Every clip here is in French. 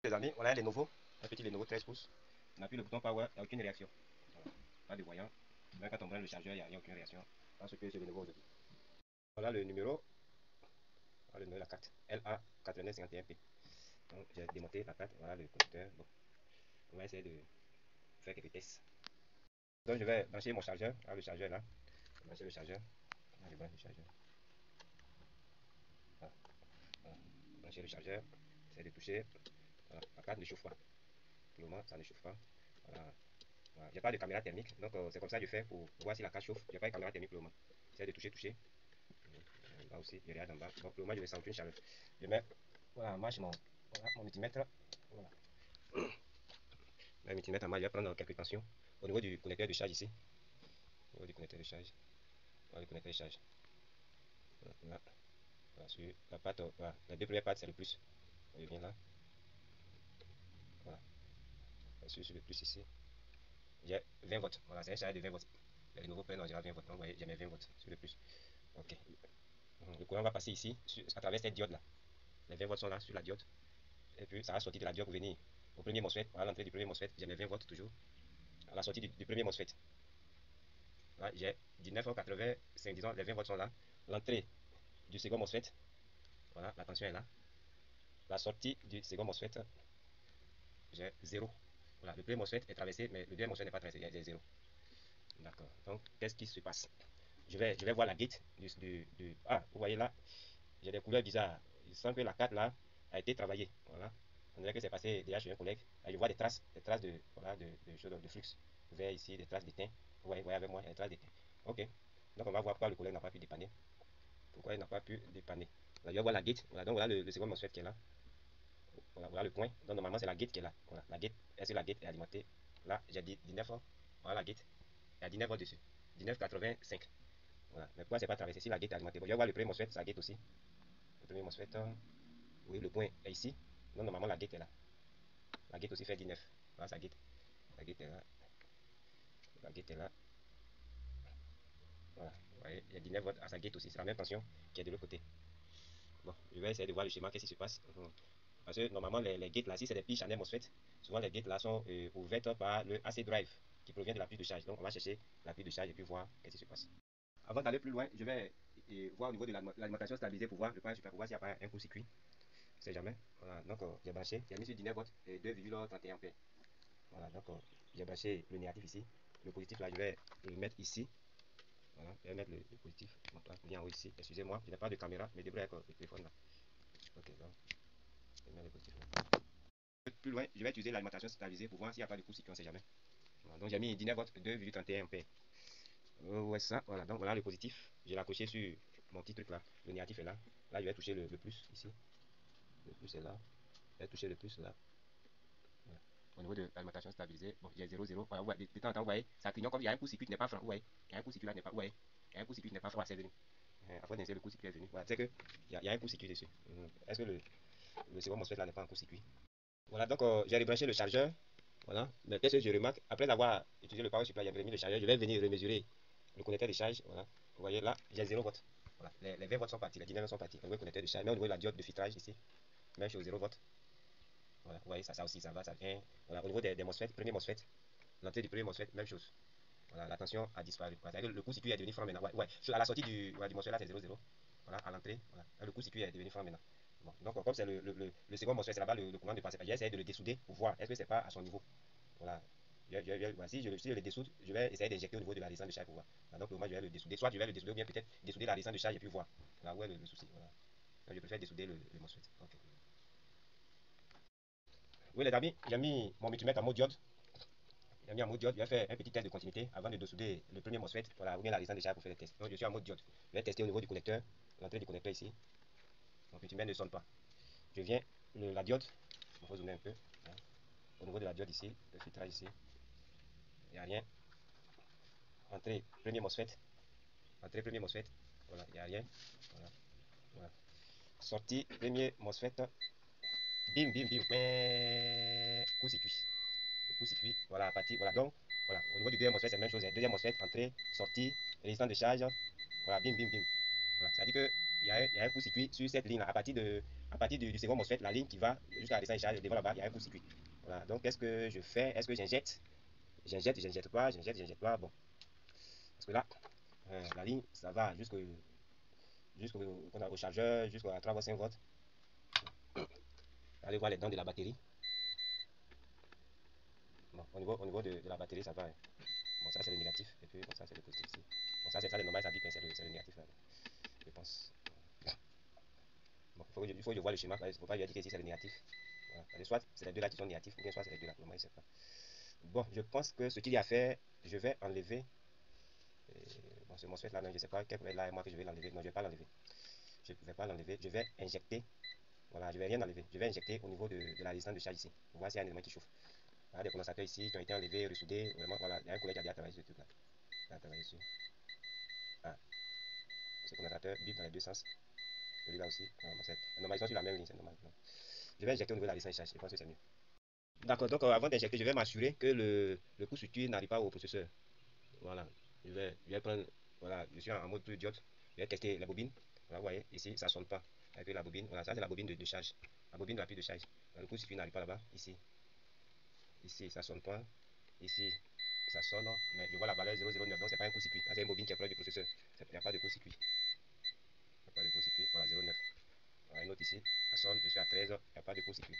Les amis, voilà les nouveaux, un petit Lenovo 13 pouces. On appuie le bouton power, il n'y a aucune réaction. Voilà. Pas de voyant. Même quand on branche le chargeur, il n'y a aucune réaction. Parce que c'est le nouveau aujourd'hui. Voilà le numéro, voilà le numéro de la carte, LA8951P. Donc j'ai démonté la carte, voilà le connecteur. Bon, on va essayer de faire quelques tests. Donc je vais brancher mon chargeur, voilà le chargeur là. Je vais brancher le chargeur. Voilà, je branche le chargeur. Voilà. Voilà. Brancher le chargeur, essayer de toucher. Voilà. La carte ne chauffe pas. Pour le moment, ça ne chauffe pas. Voilà. Voilà. J'ai pas de caméra thermique, donc c'est comme ça que je fais pour voir si la carte chauffe. J'ai pas de caméra thermique pour le moment. J'essaie de toucher. Là aussi, il y a d'en bas. Donc pour le moment, je vais sentir une chaleur. Je mets, voilà, moi, voilà, mon multimètre. Voilà. Le multimètre en main, je vais prendre quelques tensions au niveau du connecteur de charge ici. Au niveau du connecteur de charge. Voilà, le connecteur de charge. Voilà, voilà, sur la patte, voilà, les deux premières pattes, c'est le plus. Je viens là. Voilà. Sur le plus ici. J'ai 20 volts. Voilà, c'est un charge de 20 volts. Les nouveaux prennent en général 20 volts. Donc, vous voyez, j'ai mes 20 volts sur le plus. Ok. Le courant va passer ici, à travers cette diode là. Les 20 volts sont là sur la diode. Et puis, ça va sortir de la diode pour venir au premier MOSFET. Voilà l'entrée du premier MOSFET. J'ai mes 20 volts toujours. À la sortie du premier MOSFET. Là, j'ai 19,85, disons, les 20 volts sont là. L'entrée du second MOSFET. Voilà, la tension est là. La sortie du second MOSFET, j'ai 0. Voilà, le premier MOSFET est traversé, mais le deuxième MOSFET n'est pas traversé, il y a 0. D'accord. Donc, qu'est-ce qui se passe? Je vais voir la gate Ah, vous voyez là, j'ai des couleurs bizarres. Il semble que la carte là a été travaillée. Voilà. On dirait que c'est passé déjà chez un collègue. Là, je vois des traces de, voilà, de flux vert ici, des traces d'étain. Vous voyez avec moi, il y a des traces d'étain. Ok. Donc, on va voir pourquoi le collègue n'a pas pu dépanner. Pourquoi il n'a pas pu dépanner. Là, je vais voir la gate. Voilà, donc voilà le second MOSFET qui est là. Voilà, voilà le point. Donc, normalement, c'est la gate qui est là. Voilà, la gate. Est-ce que la gate est alimentée? Là, j'ai dit 19 volts. Voilà la gate. Il y a 19 volts dessus. 19,85. Voilà. Mais pourquoi c'est pas traversé si la gate est alimentée? Bon, je vais voir le premier MOSFET, sa gate aussi. Le premier MOSFET, oui, le point est ici. Donc, normalement, la gate est là. La gate aussi fait 19. Voilà sa gate. La gate est là. La gate est là. Voilà. Vous voyez, il y a 19 volts à sa gate aussi. C'est la même tension qui est de l'autre côté. Bon, je vais essayer de voir le schéma, qu'est-ce qui se passe. Parce que normalement, les gates là, si c'est des piles Chanel MOSFET, souvent les gates là sont ouvertes par le AC drive qui provient de la pile de charge. Donc, on va chercher la pile de charge et puis voir qu'est-ce qui se passe. Avant d'aller plus loin, je vais voir au niveau de l'alimentation stabilisée pour voir le point super pour voir s'il n'y a pas un court-circuit. Je ne sais jamais. Voilà, donc j'ai branché, j'ai mis sur 19 volts et 2,31 ampères. Voilà, donc j'ai branché le négatif ici. Le positif là, je vais le mettre ici. Voilà, je vais mettre le positif. Donc là, bien en haut ici. Excusez-moi, je n'ai pas de caméra, mais débrouille avec le téléphone là. Ok, donc je mets le positif là. Plus loin, je vais utiliser l'alimentation stabilisée pour voir s'il n'y a pas de court-circuit, on ne sait jamais. Voilà, donc j'ai mis 19 volts 2,31 ampères. Ouais, ça, voilà, donc voilà le positif. J'ai accroché sur mon petit truc là. Le négatif est là. Là, je vais toucher le plus ici. Le plus est là. Je vais toucher le plus là. Voilà. Au niveau de l'alimentation stabilisée, bon, j'ai 0, 0. Voilà, de temps en temps, vous voyez, ça clignote comme il y a un court-circuit qui n'est pas franc. Vous voyez, il y a un court-circuit là qui n'est pas. Vous voyez, il y a un court-circuit qui n'est pas franc, c'est venu. Après d'insérer le court-circuit est venu. Voilà, c'est que il y a un court-circuit dessus. Est-ce que le second MOSFET là n'est pas un court-circuit? Voilà, donc j'ai rebranché le chargeur. Voilà, mais qu'est-ce que je remarque? Après avoir utilisé le power supply, j'ai remis le chargeur, je vais venir remesurer le connecteur de charge. Voilà, vous voyez là, j'ai 0 volts. Voilà, les 20 volts sont partis, les 19 sont partis. Au niveau du connecteur de charge, mais au niveau de la diode de filtrage ici, même chose 0 volts. Voilà, vous voyez, ça aussi, ça va, ça vient. Voilà, au niveau des MOSFET, premier MOSFET, l'entrée du premier MOSFET, même chose. Voilà, la tension a disparu. Voilà, le court-circuit est devenu franc maintenant. Ouais, à la sortie du MOSFET là, c'est 0, 0. Voilà, à l'entrée, voilà, le court-circuit est devenu franc maintenant. Bon, donc, comme c'est le second MOSFET, c'est là-bas le commande de passer. J'ai essayé de le dessouder pour voir est-ce que c'est pas à son niveau. Voilà. Si je le dessoude, je vais essayer d'injecter au niveau de la résistance de charge pour voir. Voilà, donc, moi, je vais le dessouder. Soit je vais le dessouder ou bien peut-être dessouder la résistance de charge et puis voir. Là où est le souci. Voilà. Donc, je préfère dessouder le MOSFET. Okay. Oui, les amis, j'ai mis mon multimètre en mode diode. J'ai mis en mode diode. Je vais faire un petit test de continuité avant de dessouder le premier MOSFET. Voilà, ou bien la résistance de charge pour faire le test. Donc, je suis en mode diode. Je vais tester au niveau du connecteur, l'entrée du connecteur ici. Mon multimètre ne sonne pas. Je viens, la diode, il faut zoomer un peu. Hein. Au niveau de la diode ici, le filtrage ici, il n'y a rien. Entrée, premier MOSFET. Entrée, premier MOSFET. Voilà, il n'y a rien. Voilà, voilà. Sortie, premier MOSFET. Bim, bim, bim. Mais, court-circuit. Le court-circuit. Voilà, à partir. Voilà, donc, voilà. Au niveau du deuxième MOSFET, c'est la même chose. Deuxième MOSFET, entrée, sortie, résistance de charge. Voilà, bim, bim, bim. Voilà, ça dit que y a un court-circuit sur cette ligne là. À partir du second MOSFET, la ligne qui va jusqu'à la descente et charge devant là-bas, il y a un court-circuit. Voilà, donc qu'est-ce que je fais? Est-ce que j'injecte? J'injecte pas, j'injecte pas. Bon, parce que là, la ligne, ça va jusqu'au chargeur, jusqu'à 3,5 volts. Allez voir les dents de la batterie. Bon, au niveau de la batterie, ça va. Hein. Bon, ça c'est le négatif, et puis bon, ça c'est le positif ici. Bon, ça c'est ça, le normal, ça dit que c'est le négatif là, je pense. Bon, il faut que je vois le schéma, il ne faut pas lui dire que ici c'est le négatif. Voilà. Soit c'est les deux là qui sont négatifs, ou bien soit c'est les deux là. Moi, je sais pas. Bon, je pense que ce qu'il y a à faire, je vais enlever. Bon, ce MOSFET là, non, je ne sais pas quel problème là, moi que je vais l'enlever. Non, je ne vais pas l'enlever. Je ne vais pas l'enlever. Je vais injecter. Voilà, je ne vais rien enlever. Je vais injecter au niveau de la résistance de charge ici. Vous voyez, s'il y a un élément qui chauffe. Il y a des condensateurs ici qui ont été enlevés, ressoudés. Vraiment, voilà, il y a un collègue qui a bien travaillé sur ce truc là. Il a travaillé dessus. Ah, ce condensateur vibre dans les deux sens. Celui-là aussi. Normal, ils sont sur la même ligne, c'est normal. Non. Je vais injecter au niveau de la résistance de charge. Je pense que c'est mieux. D'accord, donc avant d'injecter, je vais m'assurer que le court-circuit n'arrive pas au processeur. Voilà, je vais prendre, voilà, je suis en mode plus diode. Je vais tester la bobine. Voilà, vous voyez, ici, ça ne sonne pas. Et puis la bobine, voilà, ça c'est la bobine de charge. La bobine rapide de charge. Le court-circuit n'arrive pas là-bas. Ici, ça ne sonne pas. Ici, ça sonne, mais je vois la valeur 009, donc c'est pas un court-circuit. C'est une bobine qui est proche du processeur. Il n'y a pas de court-circuit. Il n'y a pas de court-circuit. Voilà, 0,9. Voilà, une autre ici, ça sonne, je suis à 13, il n'y a pas de court-circuit.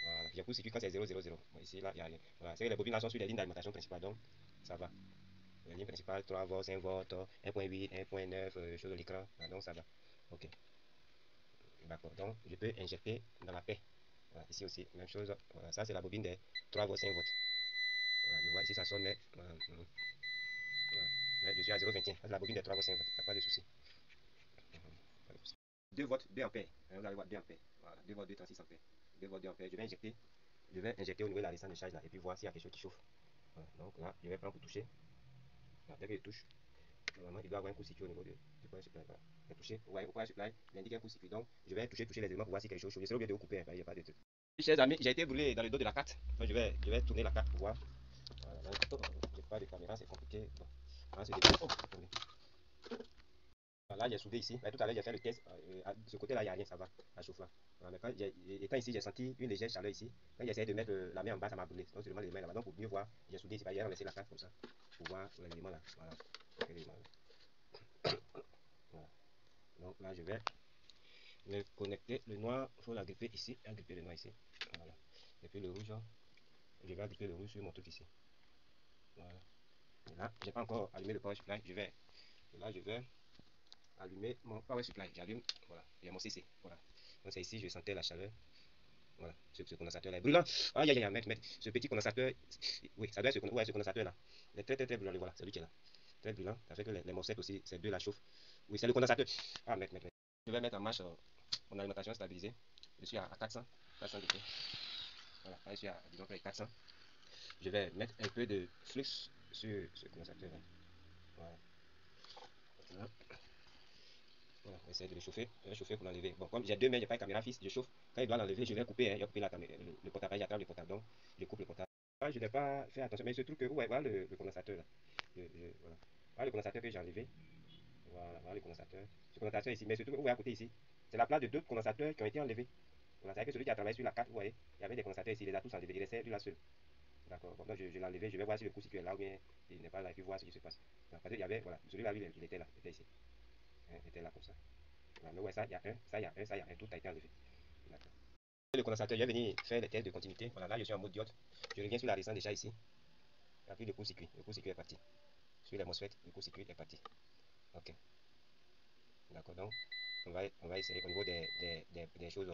Voilà, il y a court-circuit quand c'est 0,00. Bon, ici, là, il n'y a rien. Voilà, c'est que les bobines là sont sur les lignes d'alimentation principale, donc ça va. La ligne principale, 3 volts, 5 volts, 1.8, 1.9, chose de l'écran, donc ça va. Ok, d'accord. Donc, je peux injecter dans la paix. Voilà, ici aussi, même chose. Voilà, ça, c'est la bobine des 3 volts, 5 volts. Voilà, je vois ici, ça sonne, mais, voilà, voilà. Mais je suis à 0,21. C'est la bobine des 3 volts, 5 volts. Il n'y a pas de souci. 2 volts, 2 ampères. Vous allez voir 2 ampères. Voilà, 2 volts, 2,36 ampères. 2 volts, 2 ampères. Je vais injecter au niveau de la résistance de charge là, et puis voir s'il y a quelque chose qui chauffe. Voilà, donc là, je vais prendre pour toucher. Voilà, dès que je touche, normalement, il doit avoir un coup situé au niveau du point supply. Voilà. Je vais toucher. Ouais, au point supply, il indique un coup situé. Donc, je vais toucher les éléments pour voir si quelque chose chauffe. J'essaie de couper, il n'y a pas de truc. Chers amis, j'ai été brûlé dans le dos de la carte. Donc, je vais tourner la carte pour voir. Voilà, donc, j'ai pas de caméra, c'est compliqué. Bon, on va se débrouiller. Oh, attendez. Là, j'ai soudé ici. Tout à l'heure, j'ai fait le test. De ce côté-là, il n'y a rien, ça va. Ça chauffe là. Voilà, mais étant ici, j'ai senti une légère chaleur ici. Quand j'ai essayé de mettre la main en bas, ça m'a brûlé. Donc, seulement les mains là-bas. Donc, pour mieux voir, j'ai soudé ici. Hier, on laissé la carte comme ça. Pour voir l'élément là. Voilà. Voilà. Donc, là, je vais me connecter. Le noir, il faut l'agripper ici. Agripper le noir ici. Voilà. Et puis le rouge, je vais agripper le rouge sur mon truc ici. Voilà. Et là, j'ai pas encore allumé le power supply. Là, je vais allumer mon power supply. J'allume. Voilà. Il y a mon CC. Voilà. Donc, c'est ici, je sentais la chaleur. Voilà, ce condensateur là est brûlant. Aïe aïe aïe, mec, ce petit condensateur, oui, ça doit être ce condensateur là. Il est très très très brûlant, voilà, c'est lui qui est là. Très brûlant, ça fait que les MOSFET aussi, ces deux là chauffent. Oui, c'est le condensateur. Ah, mec. Je vais mettre en marche mon alimentation stabilisée. Je suis à 400, 400 degrés. Voilà, là, je suis à, disons, 400. Je vais mettre un peu de flux sur ce condensateur là. Voilà. Voilà. Voilà, on va essayer de le chauffer. Je vais chauffer pour l'enlever. Bon, comme j'ai deux mains, j'ai pas de caméra fixe, je chauffe. Quand il doit l'enlever, je vais couper. Hein, je vais couper le porte-appareil, j'attrape le portable. Donc, je coupe le portable. Je n'ai pas fait attention, mais il se trouve que, ouais, voilà le condensateur là. Voilà. Voilà le condensateur que j'ai enlevé. Voilà le condensateur. Ce condensateur ici, mais surtout, vous voyez à côté ici, c'est la place de deux condensateurs qui ont été enlevés. Voilà, c'est que celui qui a travaillé sur la carte, vous voyez, il y avait des condensateurs ici, il les a tous enlevés. Il restait lui là seul. D'accord. Bon, donc je l'ai enlevé, je vais voir si le coup est là ou bien il n'est pas là, et puis voir ce qui se passe. Parce qu'il y avait, voilà, celui-là, il était là, il était ici. Hein, il était là comme ça. Voilà, mais ouais, ça, il y a un, ça, il y a un, ça, il y a un, tout a été enlevé. D'accord. Le condensateur, je vais venir faire les tests de continuité. Voilà, là, je suis en mode diode. Je reviens sur la résistance déjà ici. Et puis le court-circuit. Le court-circuit est parti. Sur les MOSFET, le court-circuit est parti. Ok. D'accord. Donc, on va essayer au niveau des choses,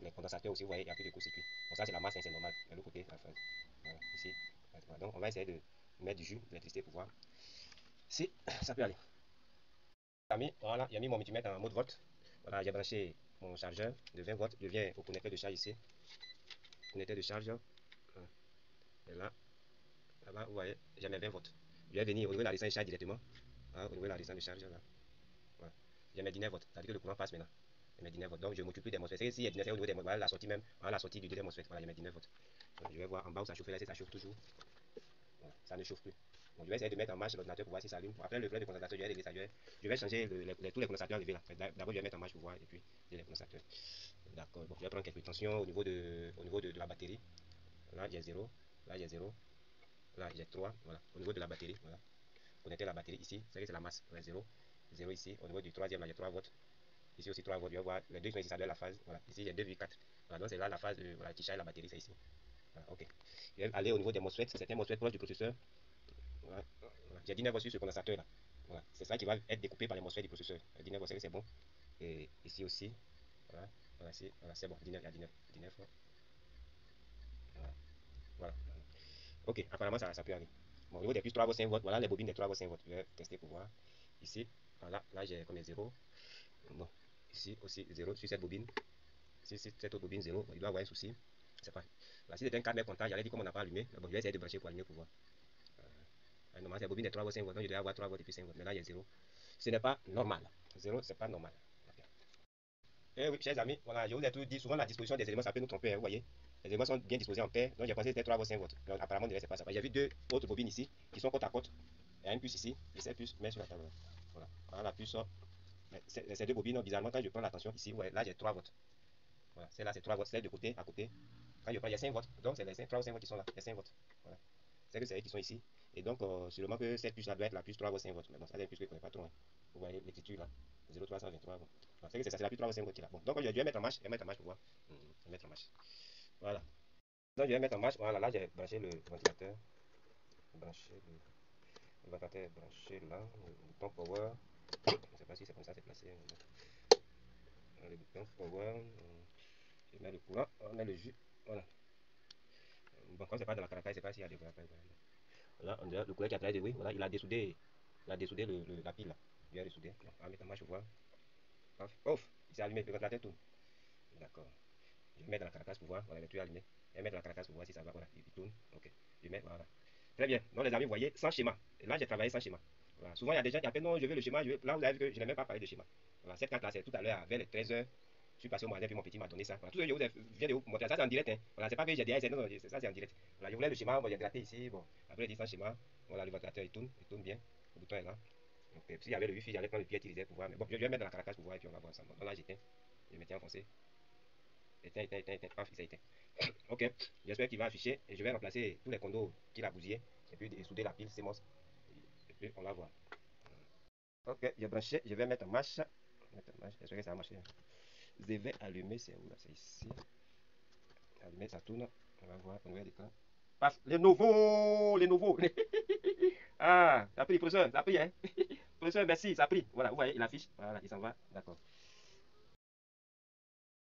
les condensateurs aussi, vous voyez, il n'y a plus de court-circuit. Bon, ça, c'est la masse, hein, c'est normal. De l'autre côté, la phase. Voilà, ici. Voilà, donc, on va essayer de mettre du jus d'électricité pour voir si ça peut aller. Voilà, il a mis mon multimètre en mode volt. Voilà, j'ai branché mon chargeur de 20 volts. Je viens au connecteur de charge ici. Connecteur de charge. Et là, là-bas, vous voyez, j'ai mes 20 volts. Je vais venir au niveau de la résistance de charge directement. Hein, au niveau de la résistance de charge, là. Voilà. J'ai mes 19 volts. Ça veut dire que le courant passe maintenant. J'ai mes 19 volts. Donc, je m'occupe plus des MOSFET. C'est si il y a 19 au niveau des MOSFET, voilà la sortie même. Voilà la sortie du deuxième MOSFET. Voilà, j'ai mes 19 volts. Donc, je vais voir en bas où ça chauffe là, si ça chauffe toujours. Voilà, ça ne chauffe plus. Bon, je vais essayer de mettre en marche l'ordinateur pour voir si ça allume. Après le flèche de condensateur, je vais régler ça. Je vais changer tous les condensateurs enlevés là. D'abord, je vais mettre en marche pour voir et puis les condensateurs. D'accord. Bon, je vais prendre quelques tensions au niveau de la batterie. Là, j'ai 0. Là, j'ai 0. Là, j'ai 3. Voilà. Au niveau de la batterie. Voilà. Connecter la batterie ici. C'est la masse. Voilà, 0. 0 ici. Au niveau du troisième, là, j'ai 3 volts. Ici aussi 3 volts. Je vais voir les deux sont ici, ça doit être la phase. Voilà. Ici, j'ai 2,4. Voilà. Donc, c'est là la phase voilà, qui charge la batterie. C'est ici. Voilà. OK. Je vais aller au niveau des MOSFET. C'est un MOSFET proche du processeur. Voilà. Voilà. J'ai 19 volts sur ce condensateur là. Voilà. C'est ça qui va être découpé par les MOSFET du processeur. 19 volts, c'est bon. Et ici aussi. Voilà. Voilà, voilà, c'est bon. 19, il y a 19. 19 voilà. Voilà. OK. Apparemment, ça peut aller. Bon, au niveau des plus 3 volts, 5 volts, voilà les bobines des 3 volts, 5 volts. Je vais tester pour voir. Ici, voilà, là j'ai comme 0. Bon, ici aussi 0 sur cette bobine. Ici, cette autre bobine 0. Bon, il doit avoir un souci. C'est pas. Là, si c'était un 4 mètres contact, j'allais dire comme on n'a pas allumé. Mais bon, je vais essayer de brancher pour allumer pour voir. Normalement, c'est la bobine des 3 volts, 5 volts. Donc, je dois avoir 3 volts et puis 5 volts. Mais là, il y a 0. Ce n'est pas normal. 0, c'est pas normal. Okay. Eh oui, chers amis, voilà, je vous ai tout dit. Souvent, la disposition des éléments, ça peut nous tromper. Hein, vous voyez, les éléments sont bien disposés en paire. Donc, j'ai pensé que c'était 3 volts, 5 volts. Donc, apparemment, c'est pas ça. J'ai vu deux autres bobines ici qui sont côte à côte. Il y a une puce ici. Et cette puce met sur la table. Voilà. Voilà la puce. Ces deux bobines, bizarrement, quand je prends la tension ici, ouais, là, j'ai 3 volts. Voilà. Celle-là, c'est 3 volts. Celle de côté, à côté. Quand je prends, il y a 5 volts. Donc, c'est les 3 ou 5 volts qui sont là. Il y a 5 volts. Voilà. C'est que c'est elles qui sont ici. Et donc, sûrement que cette puce-là doit être la puce 3 volts, 5 volts. Mais bon, ça, c'est une puce que je ne connais pas trop. Hein. Vous voyez l'écriture là. 0,323. Bon. C'est que c'est ça, c'est la puce 3 volts, 5 volts qui est là. Bon, donc, je vais mettre en marche. Je vais mettre en marche pour voir. Je vais mettre en marche. Voilà. Donc, je vais mettre en marche. Voilà, là, j'ai branché le ventilateur. Le ventilateur est branché là. Le bouton power. Je ne sais pas si c'est comme ça, c'est placé. Le bouton power. Je mets le courant. On met le jus. Voilà. Bon, quand c'est pas dans la carapace, c'est pas s'il y a des carapaces. Là, on dirait le collègue qui a travaillé de oui. Voilà, il a dessoudé la pile là. Il a dessoudé. Bon, on va mettre en marche pour voir. Off, off. Il s'est allumé. Le ventilateur tourne. D'accord. Je vais mettre dans la carapace pour voir. Voilà, il est allumé. Je vais mettre dans la carapace pour voir si ça va. Voilà, il tourne. Ok. Je vais mettre. Voilà. Très bien. Donc, les amis, vous voyez, sans schéma. Et là, j'ai travaillé sans schéma. Voilà. Souvent, il y a des gens qui appellent non, je veux le schéma. Là, vous avez vu que je n'ai même pas parlé de schéma. Voilà, cette carte là, c'est tout à l'heure vers les 13h. Je suis passé au magasin, puis mon petit m'a donné ça. Voilà, tout ce que je viens de vous montrer, ça c'est en direct. Hein. Voilà, c'est pas que j'ai dit, non, ça c'est en direct. Voilà, je voulais le schéma, moi j'ai gratté ici. Bon, après, il dit sans schéma. Voilà, le ventilateur il tourne bien. Le bouton est là. Donc, s'il y avait le wifi, j'allais prendre le pied utilisé pour voir. Mais bon, je vais mettre dans la carapace pour voir et puis on va voir ensemble. Donc là, j'éteins. Je m'étais enfoncé. Éteins, éteins, éteins, éteins. Paf, il s'est éteint. Ok, j'espère qu'il va afficher et je vais remplacer tous les condos qu'il a bousillés et puis souder la pile CMOS. Et puis on va voir. Ok, j'ai branché, je vais mettre en marche. J'espère que ça va marcher. Je vais allumer, c'est où là? C'est ici. Allumer, ça tourne. On va voir, on va l'écran. Paf, les nouveaux, les nouveaux. Ah, ça a pris, professeur, ça a pris, hein. Professeur, merci, ça a pris. Voilà, vous voyez, il affiche. Voilà, il s'en va. D'accord.